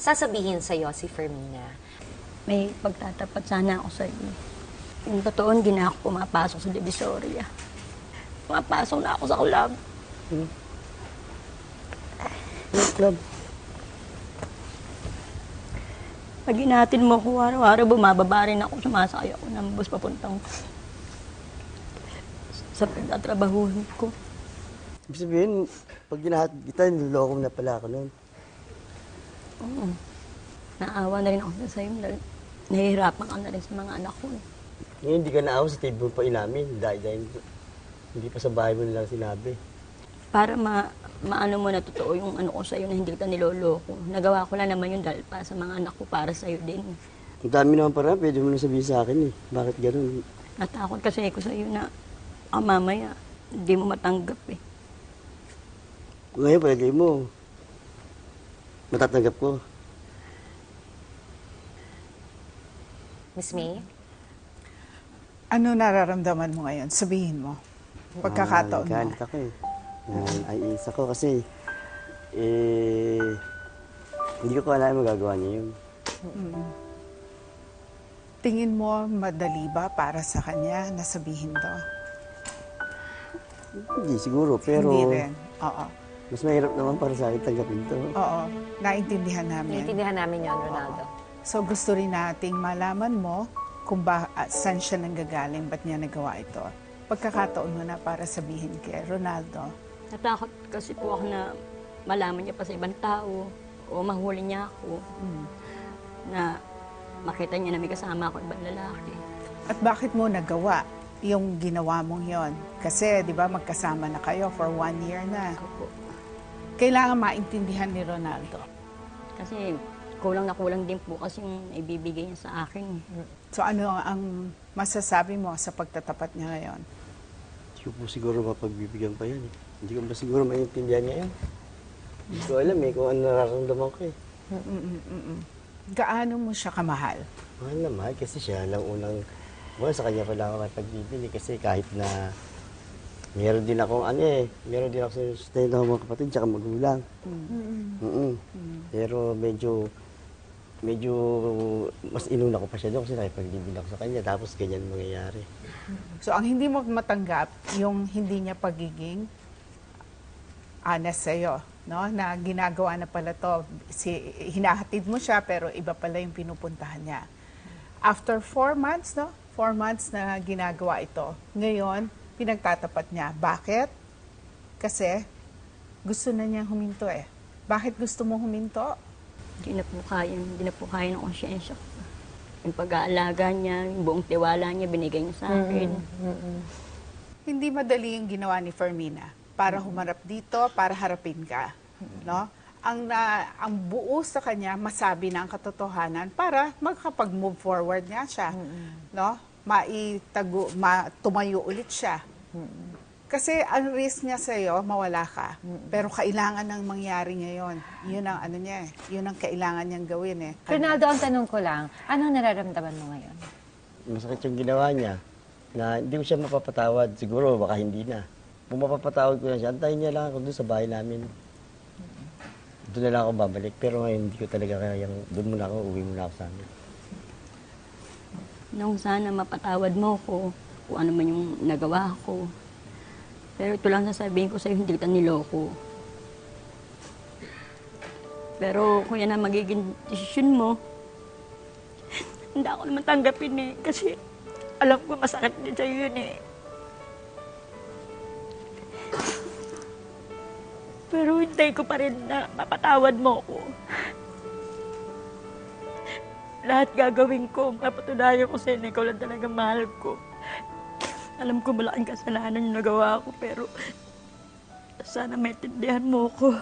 sasabihin sa'yo si Fermina? May pagtatapat sana ako sa iyo. Yung totoo, hindi na ako pumapasok sa Divisoria. Pumapasok na ako sa club. Club? Pag inatin mo ko araw-araw, bumababa rin ako, sumasakay ako ng bus papuntang sa pagtatrabahuhan ko. Ibig sabihin, pag ginahat kita, niloloko na pala ako noon. Oo. Naawa na rin ako sa'yo dahil nahihirapan ka na rin sa mga anak ko. Ngayon, hindi ka naawa sa table pa inamin dahil hindi pa sa bahay mo nilang sinabi. Para maano mo na totoo yung ano ko sa'yo na hindi kita niloloko. Nagawa ko lang naman yun dahil para sa mga anak ko, para sa'yo din. Ang dami naman para, pwede mo na sabihin sa akin eh. Bakit ganun? Natakot kasi ako sa'yo na mamaya hindi mo matanggap eh. Ngayon, palagay mo, matatanggap ko. Miss May? Ano nararamdaman mo ngayon? Sabihin mo. Pagkakataon mo. Nagalit ako eh. Naiis ako kasi, hindi ko alam magagawa niya yun. Tingin mo, madali ba para sa kanya na sabihin to? Hindi siguro, pero Hindi rin. Oo. mas mahirap naman para sa akin tanggapin to. Oo. Naintindihan namin. Naiintindihan namin yon, Ronaldo. So gusto rin nating malaman mo kung saan siya nanggagaling, ba't niya nagawa ito. Pagkakataon mo na para sabihin kay Ronaldo. Natakot kasi po ako na malaman niya pa sa ibang tao o mahuli niya ako na makita niya na may kasama ako ibang lalaki. At bakit mo nagawa yung ginawa mong yon? Kasi, di ba, magkasama na kayo for 1 year na. Opo. Kailangan maintindihan ni Ronaldo. Kasi kulang na kulang din po kasi yung ibibigay niya sa akin. So ano ang masasabi mo sa pagtatapat niya ngayon? Hindi ko po siguro mapagbibigyan pa yan eh. Hindi ko ba siguro maintindihan niya yan? Hindi ko alam eh kung ano nararamdaman ko eh. Gaano mo siya kamahal? Mahal na mahal kasi siya lang unang, sa kanya pa lang ako mapagbibili kasi kahit na meron din akong meron din ako sa sustento ng mga kapatid tsaka magulang. Pero medyo mas inuna ko pa siya doon kasi nakipagbibili ako sa kanya tapos ganyan mangyayari. So ang hindi mo matanggap, yung hindi niya pagiging honest sa'yo, no? Na ginagawa na pala to, hinahatid mo siya pero iba pala yung pinupuntahan niya. After 4 months, no? 4 months na ginagawa ito. Ngayon, pinagtatapat niya. Bakit? Kasi gusto na niyang huminto eh. Bakit gusto mo huminto? Hindi na po kaya ng konsyensya ko. Yung pag-aalaga niya, yung buong tiwala niya, binigay niya sa akin. Hindi madali yung ginawa ni Fermina para humarap dito, para harapin ka. No? Ang buo sa kanya, masabi na ang katotohanan para makapag-move forward nga siya. No? Tumayo ulit siya. Kasi ang risk niya sa'yo, mawala ka. Pero kailangan nang mangyari ngayon. Yun ang ano niya eh. Yun ang kailangan niyang gawin eh. Ronaldo, ang tanong ko lang, anong nararamdaman mo ngayon? Masakit yung ginawa niya na hindi ko siya mapapatawad. Siguro baka hindi na. Kung mapapatawad ko na siya, antayin niya lang ako doon sa bahay namin. Doon na lang ako babalik. Pero ngayon hindi ko talaga kayang doon muna ako, uwi muna ako sa amin. Nung sana mapatawad mo ko kung ano man yung nagawa ko. Pero ito lang sasabihin ko sa'yo, hindi kita niloko. Pero kung yan ang magiging desisyon mo, hindi ako naman tanggapin eh. Kasi alam ko masakit din sa'yo yun eh. Pero hintay ko pa rin na mapatawad mo ko. Lahat gagawin ko, mapatunayan ko sa'yo na ikaw lang talaga mahal ko. Alam ko malaking kasalanan yung nagawa ko, pero sana maintindihan mo ko.